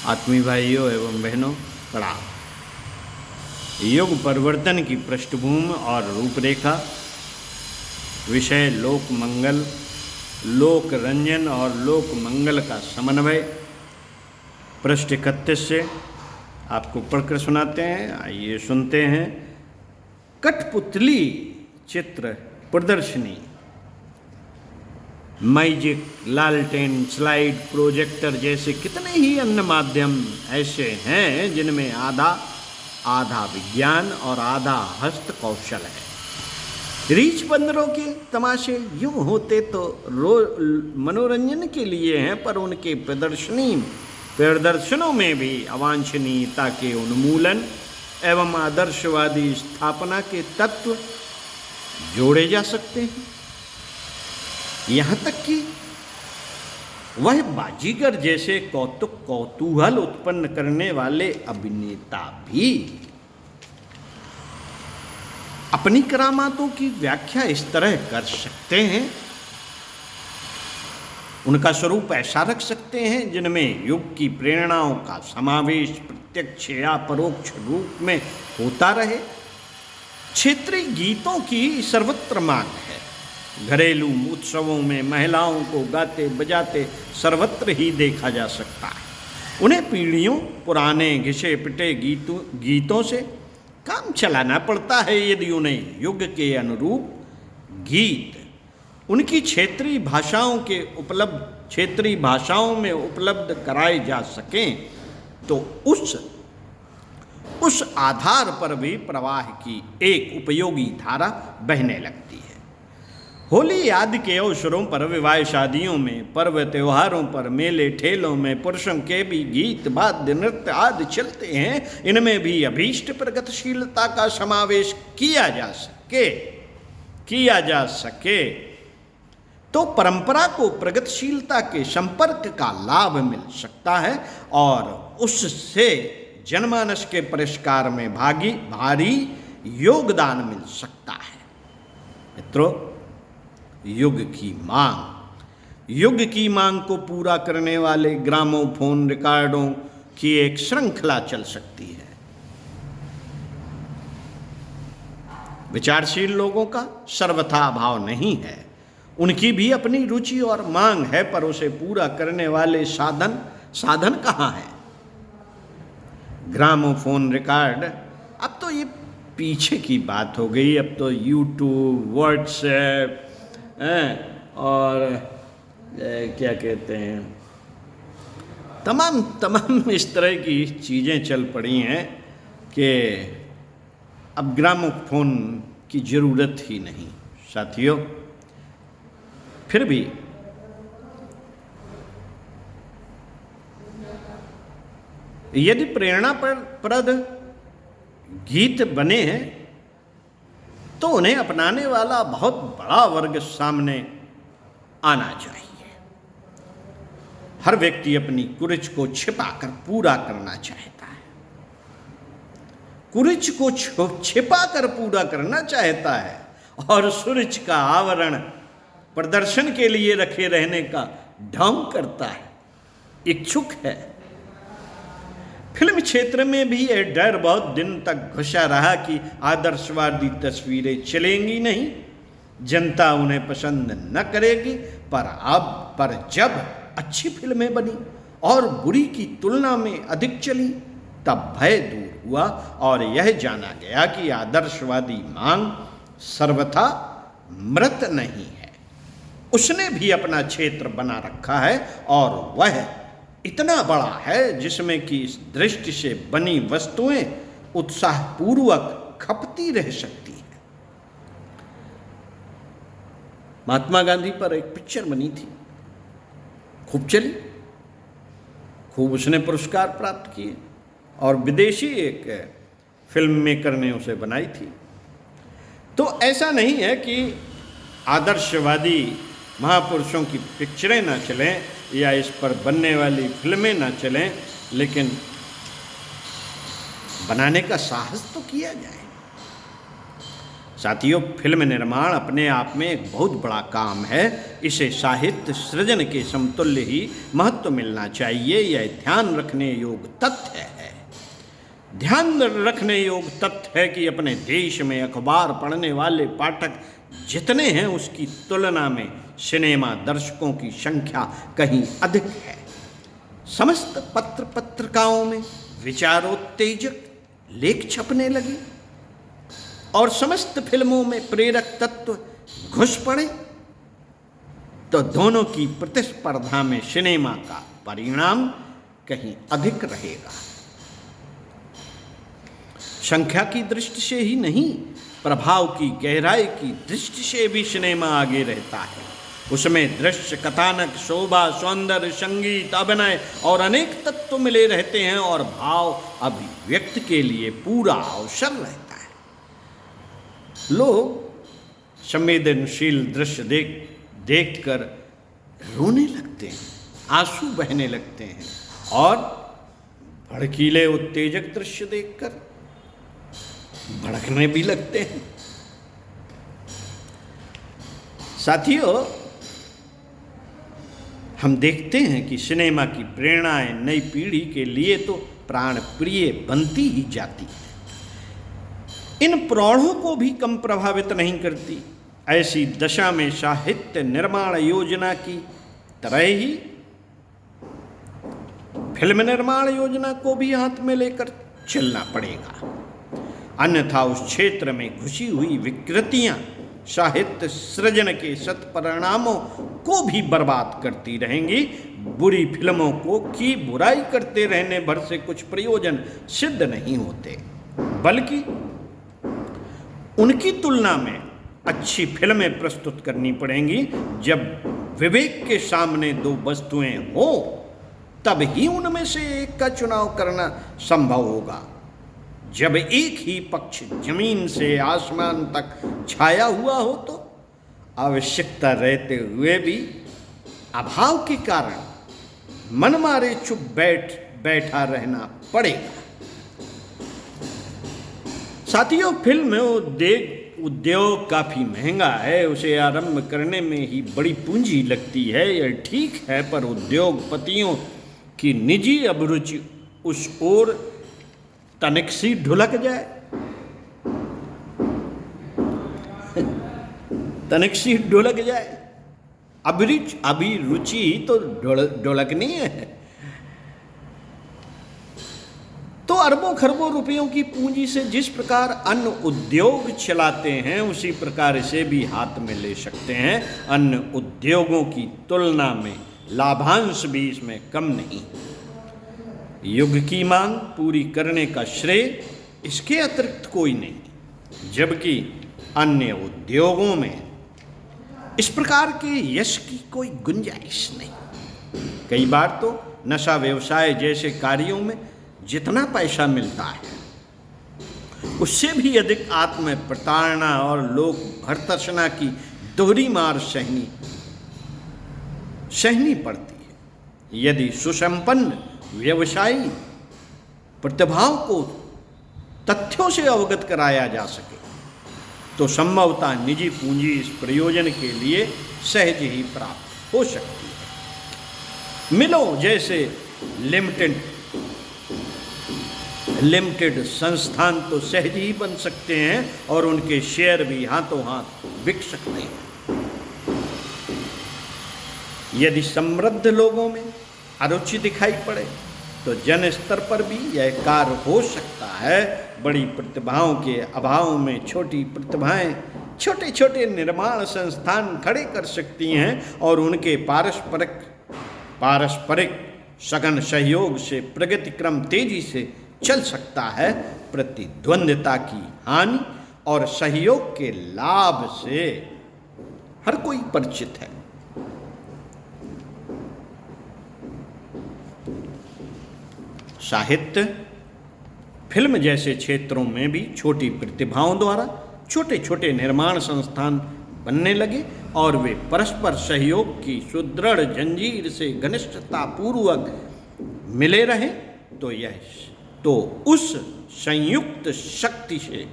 आत्मीय भाइयों एवं बहनों प्रणाम। युग परिवर्तन की पृष्ठभूमि और रूपरेखा, विषय लोक मंगल, लोक रंजन और लोक मंगल का समन्वय। पृष्ठ 31 से आपको पढ़कर सुनाते हैं, आइए सुनते हैं। कठपुतली चित्र प्रदर्शनी, मैजिक, लालटेन, स्लाइड, प्रोजेक्टर जैसे कितने ही अन्य माध्यम ऐसे हैं जिनमें आधा विज्ञान और आधा हस्त कौशल है। रीछ बंदरों के तमाशे यूं होते तो मनोरंजन के लिए हैं, पर उनके प्रदर्शनों में भी अवांछनीयता के उन्मूलन एवं आदर्शवादी स्थापना के तत्व जोड़े जा सकते हैं। यहाँ तक कि वह बाजीगर जैसे कौतूहल उत्पन्न करने वाले अभिनेता भी अपनी करामातों की व्याख्या इस तरह कर सकते हैं, उनका स्वरूप ऐसा रख सकते हैं जिनमें युग की प्रेरणाओं का समावेश प्रत्यक्ष या परोक्ष रूप में होता रहे। क्षेत्रीय गीतों की सर्वत्र मांग है। घरेलू उत्सवों में महिलाओं को गाते बजाते सर्वत्र ही देखा जा सकता है। उन्हें पीढ़ियों पुराने घिसे पिटे गीतों से काम चलाना पड़ता है यदि उन्हें युग के अनुरूप गीत उनकी क्षेत्रीय भाषाओं में उपलब्ध कराए जा सकें, तो उस आधार पर भी प्रवाह की एक उपयोगी धारा बहने लगती है। होली आदि के अवसरों पर, विवाह शादियों में, पर्व त्योहारों पर, मेले ठेलों में पुरुषों के भी गीत, वाद्य, नृत्य आदि चलते हैं। इनमें भी अभीष्ट प्रगतिशीलता का समावेश किया जा सके तो परंपरा को प्रगतिशीलता के संपर्क का लाभ मिल सकता है और उससे जनमानस के परिष्कार में भारी योगदान मिल सकता है। मित्रों, युग की मांग को पूरा करने वाले ग्रामोफोन रिकॉर्डों की एक श्रृंखला चल सकती है। विचारशील लोगों का सर्वथा अभाव नहीं है, उनकी भी अपनी रुचि और मांग है, पर उसे पूरा करने वाले साधन कहाँ हैं? ग्रामोफोन रिकॉर्ड अब तो ये पीछे की बात हो गई। अब तो यूट्यूब, व्हाट्सएप और क्या कहते हैं, तमाम इस तरह की चीज़ें चल पड़ी हैं कि अब ग्रामोफोन की ज़रूरत ही नहीं। साथियों, फिर भी यदि प्रेरणाप्रद गीत बने हैं तो उन्हें अपनाने वाला बहुत बड़ा वर्ग सामने आना चाहिए। हर व्यक्ति अपनी कुरिच को छिपाकर पूरा करना चाहता है। कुरिच को छिपाकर पूरा करना चाहता है और सुरिच का आवरण प्रदर्शन के लिए रखे रहने का ढोंग करता है, इच्छुक है। फिल्म क्षेत्र में भी यह डर बहुत दिन तक घुसा रहा कि आदर्शवादी तस्वीरें चलेंगी नहीं, जनता उन्हें पसंद न करेगी। पर जब अच्छी फिल्में बनी और बुरी की तुलना में अधिक चली, तब भय दूर हुआ और यह जाना गया कि आदर्शवादी मांग सर्वथा मृत नहीं है। उसने भी अपना क्षेत्र बना रखा है और वह इतना बड़ा है जिसमें कि इस दृष्टि से बनी वस्तुएं उत्साहपूर्वक खपती रह सकती हैं। महात्मा गांधी पर एक पिक्चर बनी थी, खूब चली, खूब उसने पुरस्कार प्राप्त किए और विदेशी एक फिल्म मेकर ने उसे बनाई थी। तो ऐसा नहीं है कि आदर्शवादी महापुरुषों की पिक्चरें ना चलें या इस पर बनने वाली फिल्में ना चलें, लेकिन बनाने का साहस तो किया जाए। साथियों, फिल्म निर्माण अपने आप में एक बहुत बड़ा काम है। इसे साहित्य सृजन के समतुल्य ही महत्व मिलना चाहिए। यह ध्यान रखने योग्य तथ्य है। ध्यान रखने योग्य तथ्य है कि अपने देश में अखबार पढ़ने वाले पाठक जितने हैं, उसकी तुलना में सिनेमा दर्शकों की संख्या कहीं अधिक है। समस्त पत्र पत्रिकाओं में विचारोत्तेजक लेख छपने लगे और समस्त फिल्मों में प्रेरक तत्व घुस पड़े, तो दोनों की प्रतिस्पर्धा में सिनेमा का परिणाम कहीं अधिक रहेगा। संख्या की दृष्टि से ही नहीं, प्रभाव की गहराई की दृष्टि से भी सिनेमा आगे रहता है। उसमें दृश्य, कथानक, शोभा, सौंदर्य, संगीत, अभिनय और अनेक तत्व मिले रहते हैं और भाव अभिव्यक्ति के लिए पूरा अवसर रहता है। लोग संवेदनशील दृश्य देखकर रोने लगते हैं, आंसू बहने लगते हैं और भड़कीले उत्तेजक दृश्य देखकर भड़कने भी लगते हैं। साथियों, हम देखते हैं कि सिनेमा की प्रेरणाएं नई पीढ़ी के लिए तो प्राण प्रिय बनती ही जाती है, इन प्रौढ़ों को भी कम प्रभावित नहीं करती। ऐसी दशा में साहित्य निर्माण योजना की तरह ही फिल्म निर्माण योजना को भी हाथ में लेकर चलना पड़ेगा, अन्यथा उस क्षेत्र में घुसी हुई विकृतियां साहित्य सृजन के सत्परिणामों को भी बर्बाद करती रहेंगी। बुरी फिल्मों की बुराई करते रहने भर से कुछ प्रयोजन सिद्ध नहीं होते, बल्कि उनकी तुलना में अच्छी फिल्में प्रस्तुत करनी पड़ेंगी। जब विवेक के सामने दो वस्तुएं हो, तब ही उनमें से एक का चुनाव करना संभव होगा। जब एक ही पक्ष जमीन से आसमान तक छाया हुआ हो, तो आवश्यकता रहते हुए भी अभाव के कारण मन मारे चुप बैठा रहना पड़ेगा। साथियों, फिल्म उद्योग काफ़ी महंगा है। उसे आरंभ करने में ही बड़ी पूंजी लगती है, यह ठीक है, पर उद्योगपतियों की निजी अभिरुचि उस ओर तनिक सी ढुलक जाए, तनिक सी ढुलक जाए, अभिरुचि तो ढुलकनी है, तो अरबों खरबों रुपयों की पूंजी से जिस प्रकार अन्य उद्योग चलाते हैं, उसी प्रकार इसे भी हाथ में ले सकते हैं। अन्य उद्योगों की तुलना में लाभांश भी इसमें कम नहीं। युग की मांग पूरी करने का श्रेय इसके अतिरिक्त कोई नहीं, जबकि अन्य उद्योगों में इस प्रकार के यश की कोई गुंजाइश नहीं। कई बार तो नशा व्यवसाय जैसे कार्यों में जितना पैसा मिलता है, उससे भी अधिक आत्म प्रताड़ना और लोक भर्त्सना की दोहरी मार सहनी पड़ती है। यदि सुसंपन्न व्यवसायी प्रतिभाओं को तथ्यों से अवगत कराया जा सके, तो संभवतः निजी पूंजी इस प्रयोजन के लिए सहज ही प्राप्त हो सकती है। मिलों जैसे लिमिटेड संस्थान तो सहज ही बन सकते हैं और उनके शेयर भी हाथों हाथ बिक सकते हैं। यदि समृद्ध लोगों में अरुचि दिखाई पड़े, तो जन स्तर पर भी यह कार्य हो सकता है। बड़ी प्रतिभाओं के अभाव में छोटी प्रतिभाएं छोटे छोटे निर्माण संस्थान खड़े कर सकती हैं और उनके पारस्परिक सघन सहयोग से प्रगति क्रम तेजी से चल सकता है। प्रतिद्वंद्विता की हानि और सहयोग के लाभ से हर कोई परिचित है। साहित्य, फिल्म जैसे क्षेत्रों में भी छोटी प्रतिभाओं द्वारा छोटे छोटे निर्माण संस्थान बनने लगे और वे परस्पर सहयोग की सुदृढ़ जंजीर से घनिष्ठतापूर्वक मिले रहें, तो उस संयुक्त शक्ति से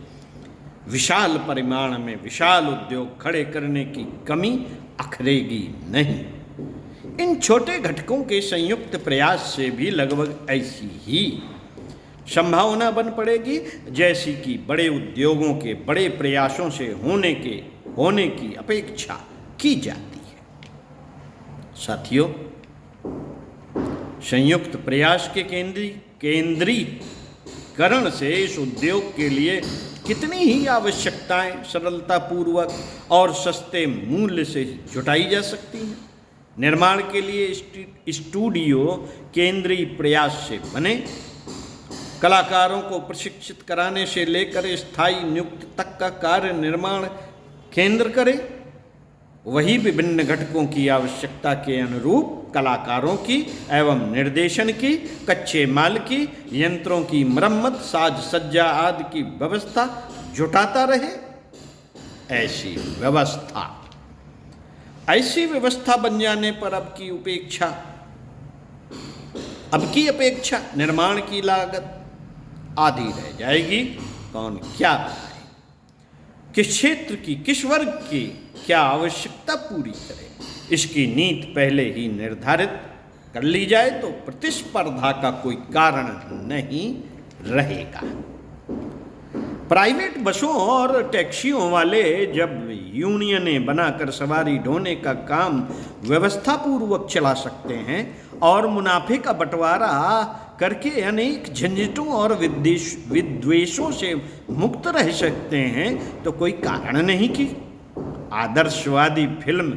विशाल परिमाण में विशाल उद्योग खड़े करने की कमी अखरेगी नहीं। इन छोटे घटकों के संयुक्त प्रयास से भी लगभग ऐसी ही संभावना बन पड़ेगी जैसी कि बड़े उद्योगों के बड़े प्रयासों से होने की अपेक्षा की जाती है। साथियों, संयुक्त प्रयास के केंद्रीकरण से इस उद्योग के लिए कितनी ही आवश्यकताएं सरलतापूर्वक और सस्ते मूल्य से जुटाई जा सकती हैं। निर्माण के लिए स्टूडियो केंद्रीय प्रयास से बने, कलाकारों को प्रशिक्षित कराने से लेकर स्थायी नियुक्ति तक का कार्य निर्माण केंद्र करे। वही विभिन्न घटकों की आवश्यकता के अनुरूप कलाकारों की एवं निर्देशन की, कच्चे माल की, यंत्रों की मरम्मत, साज सज्जा आदि की व्यवस्था जुटाता रहे। ऐसी व्यवस्था बन जाने पर अब की अपेक्षा निर्माण की लागत आधी रह जाएगी। कौन क्या बताए, किस क्षेत्र की, किस वर्ग की क्या आवश्यकता पूरी करे, इसकी नीति पहले ही निर्धारित कर ली जाए तो प्रतिस्पर्धा का कोई कारण नहीं रहेगा। प्राइवेट बसों और टैक्सियों वाले जब यूनियनें बनाकर सवारी ढोने का काम व्यवस्थापूर्वक चला सकते हैं और मुनाफे का बंटवारा करके अनेक झंझटों और विद्वेषों से मुक्त रह सकते हैं, तो कोई कारण नहीं कि आदर्शवादी फिल्म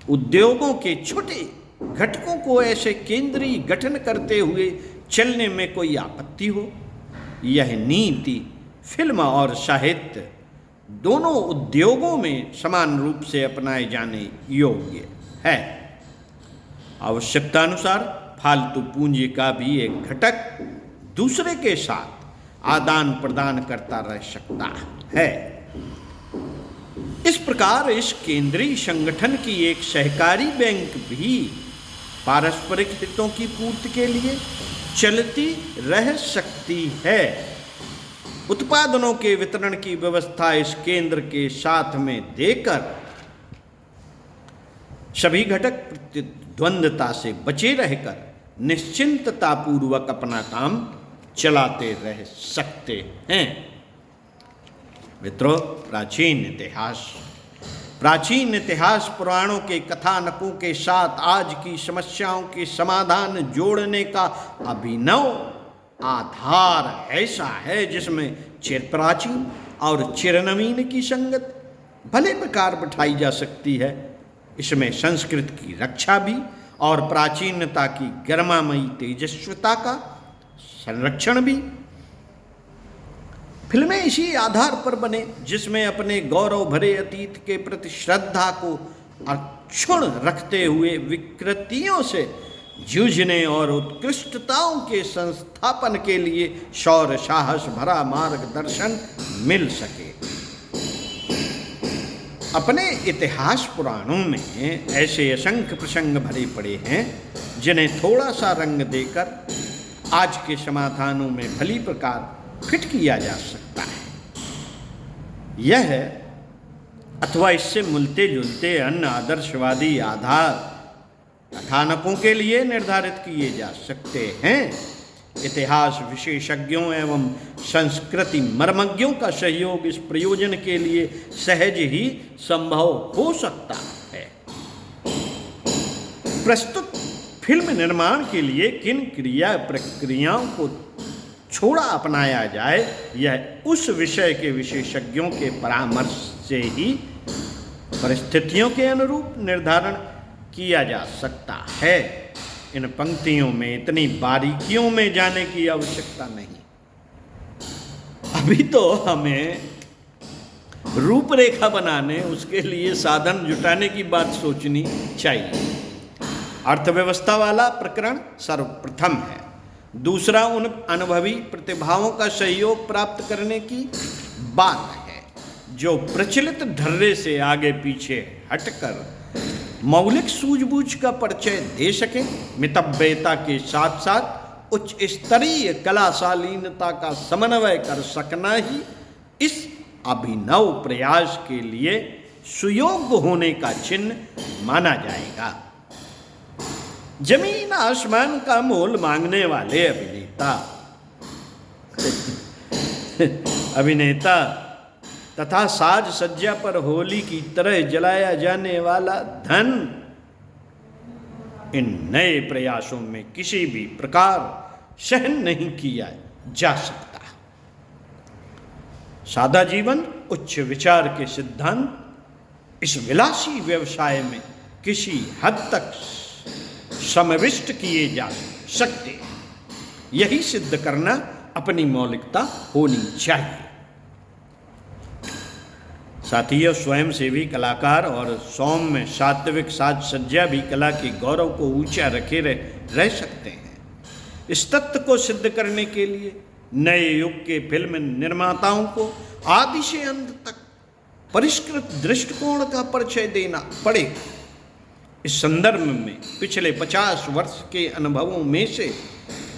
उद्योगों के छोटे घटकों को ऐसे केंद्रीय गठन करते हुए चलने में कोई आपत्ति हो। यह नीति फिल्म और साहित्य दोनों उद्योगों में समान रूप से अपनाए जाने योग्य है। आवश्यकतानुसार फालतू पूंजी का भी एक घटक दूसरे के साथ आदान प्रदान करता रह सकता है। इस प्रकार इस केंद्रीय संगठन की एक सहकारी बैंक भी पारस्परिक हितों की पूर्ति के लिए चलती रह सकती है। उत्पादनों के वितरण की व्यवस्था इस केंद्र के साथ में देकर सभी घटक प्रतिद्वंद्वता से बचे रहकर निश्चिंतता पूर्वक अपना काम चलाते रह सकते हैं। मित्रों, प्राचीन इतिहास पुराणों के कथानकों के साथ आज की समस्याओं के समाधान जोड़ने का अभिनव आधार ऐसा है जिसमें चिर प्राचीन और चिरनवीन की संगत भले प्रकार बिठाई जा सकती है। इसमें संस्कृत की रक्षा भी और प्राचीनता की गर्मामयी तेजस्विता का संरक्षण भी। फिल्में इसी आधार पर बने जिसमें अपने गौरव भरे अतीत के प्रति श्रद्धा को अक्षुण्ण रखते हुए विकृतियों से जूझने और उत्कृष्टताओं के संस्थापन के लिए शौर्य साहस भरा मार्गदर्शन मिल सके। अपने इतिहास पुराणों में ऐसे असंख्य प्रसंग भरे पड़े हैं जिन्हें थोड़ा सा रंग देकर आज के समाधानों में भली प्रकार फिट किया जा सकता है। यह अथवा इससे मिलते जुलते अन्य आदर्शवादी आधार कथानकों के लिए निर्धारित किए जा सकते हैं। इतिहास विशेषज्ञों एवं संस्कृति मर्मज्ञों का सहयोग इस प्रयोजन के लिए सहज ही संभव हो सकता है। प्रस्तुत फिल्म निर्माण के लिए किन क्रिया प्रक्रियाओं को छोड़ा अपनाया जाए, यह उस विषय के विशेषज्ञों के परामर्श से ही परिस्थितियों के अनुरूप निर्धारण किया जा सकता है। इन पंक्तियों में इतनी बारीकियों में जाने की आवश्यकता नहीं। अभी तो हमें रूपरेखा बनाने, उसके लिए साधन जुटाने की बात सोचनी चाहिए। अर्थव्यवस्था वाला प्रकरण सर्वप्रथम है। दूसरा उन अनुभवी प्रतिभाओं का सहयोग प्राप्त करने की बात है जो प्रचलित ढर्रे से आगे पीछे हटकर मौलिक सूझबूझ का परिचय दे सके। मितव्ययता के साथ साथ उच्च स्तरीय कला शालीनता का समन्वय कर सकना ही इस अभिनव प्रयास के लिए सुयोग्य होने का चिन्ह माना जाएगा। जमीन आसमान का मोल मांगने वाले अभिनेता तथा साज सज्जा पर होली की तरह जलाया जाने वाला धन इन नए प्रयासों में किसी भी प्रकार सहन नहीं किया जा सकता। सादा जीवन, उच्च विचार के सिद्धांत इस विलासी व्यवसाय में किसी हद तक समाविष्ट किए जा सकते हैं। यही सिद्ध करना अपनी मौलिकता होनी चाहिए। साथियों, स्वयंसेवी कलाकार और सौम्य सात्विक साज सज्जा भी कला के गौरव को ऊंचा रखे रह सकते हैं। इस तत्व को सिद्ध करने के लिए नए युग के फिल्म निर्माताओं को आदि से अंत तक परिष्कृत दृष्टिकोण का परिचय देना पड़ेगा। इस संदर्भ में पिछले 50 वर्ष के अनुभवों में से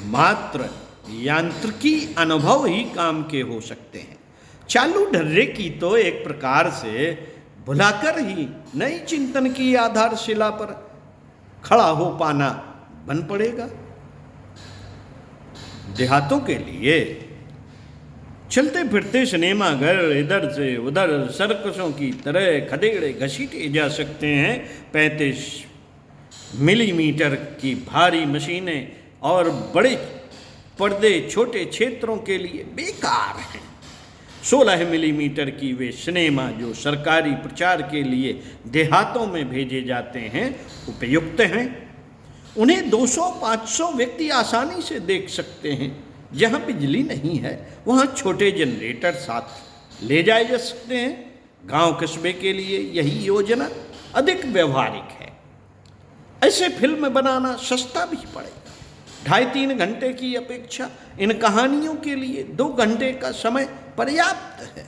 मात्र यांत्रिकी अनुभव ही काम के हो सकते हैं। चालू ढर्रे की तो एक प्रकार से भुलाकर ही नई चिंतन की आधारशिला पर खड़ा हो पाना बन पड़ेगा। देहातों के लिए चलते फिरते सिनेमा घर इधर से उधर सर्कसों की तरह खदेड़े घसीटे जा सकते हैं। 35 मिलीमीटर की भारी मशीनें और बड़े पर्दे छोटे क्षेत्रों के लिए बेकार हैं। 16 मिलीमीटर की वे सिनेमा जो सरकारी प्रचार के लिए देहातों में भेजे जाते हैं उपयुक्त हैं। उन्हें 200-500 व्यक्ति आसानी से देख सकते हैं। जहाँ बिजली नहीं है वहाँ छोटे जनरेटर साथ ले जाए जा सकते हैं। गांव कस्बे के लिए यही योजना अधिक व्यवहारिक है। ऐसे फिल्म बनाना सस्ता भी पड़ेगा। 2.5-3 घंटे की अपेक्षा इन कहानियों के लिए 2 घंटे का समय पर्याप्त है।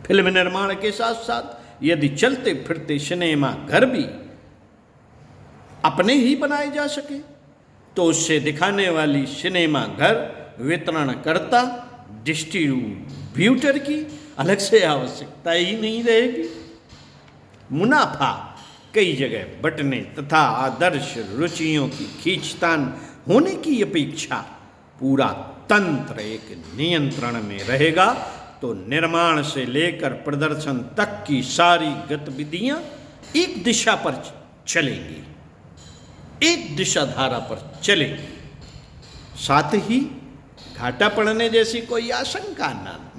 फिल्म निर्माण के साथ साथ यदि चलते फिरते सिनेमा घर भी अपने ही बनाए जा सके तो उससे दिखाने वाली सिनेमा घर वितरणकर्ता डिस्ट्रीब्यूटर की अलग से आवश्यकता ही नहीं रहेगी। मुनाफा कई जगह बंटने तथा आदर्श रुचियों की खींचतान होने की अपेक्षा पूरा तंत्र एक नियंत्रण में रहेगा तो निर्माण से लेकर प्रदर्शन तक की सारी गतिविधियां एक दिशा पर चलेंगी, एक दिशा धारा पर चलेंगी। साथ ही घाटा पड़ने जैसी कोई आशंका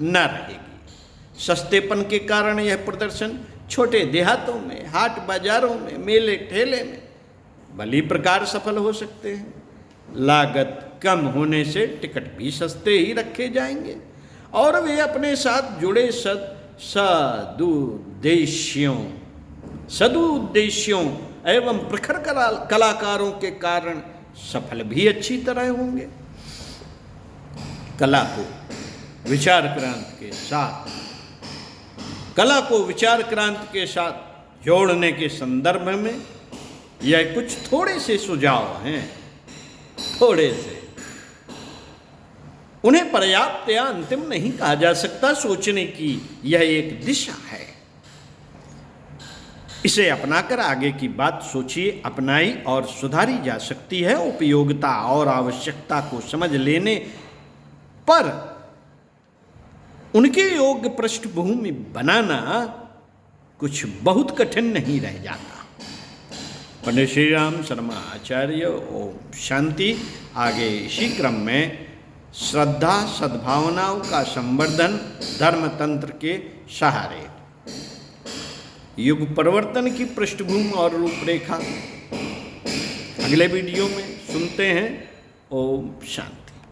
न रहेगी। सस्तेपन के कारण यह प्रदर्शन छोटे देहातों में, हाट बाजारों में, मेले ठेले में भली प्रकार सफल हो सकते हैं। लागत कम होने से टिकट भी सस्ते ही रखे जाएंगे और वे अपने साथ जुड़े सदुद्देश्यों एवं प्रखर कलाकारों के कारण सफल भी अच्छी तरह होंगे। कला को विचार क्रांति के साथ जोड़ने के संदर्भ में यह कुछ थोड़े से सुझाव हैं। थोड़े से उन्हें पर्याप्त या अंतिम नहीं कहा जा सकता। सोचने की यह एक दिशा है। इसे अपनाकर आगे की बात सोचिए, अपनाई और सुधारी जा सकती है। उपयोगिता और आवश्यकता को समझ लेने पर उनके योग्य पृष्ठभूमि बनाना कुछ बहुत कठिन नहीं रह जाता। पंडित श्री राम शर्मा आचार्य, ओम शांति। आगे इसी क्रम में श्रद्धा सद्भावनाओं का संवर्धन धर्म तंत्र के सहारे, युग परिवर्तन की पृष्ठभूमि और रूपरेखा अगले वीडियो में सुनते हैं। ओम शांति।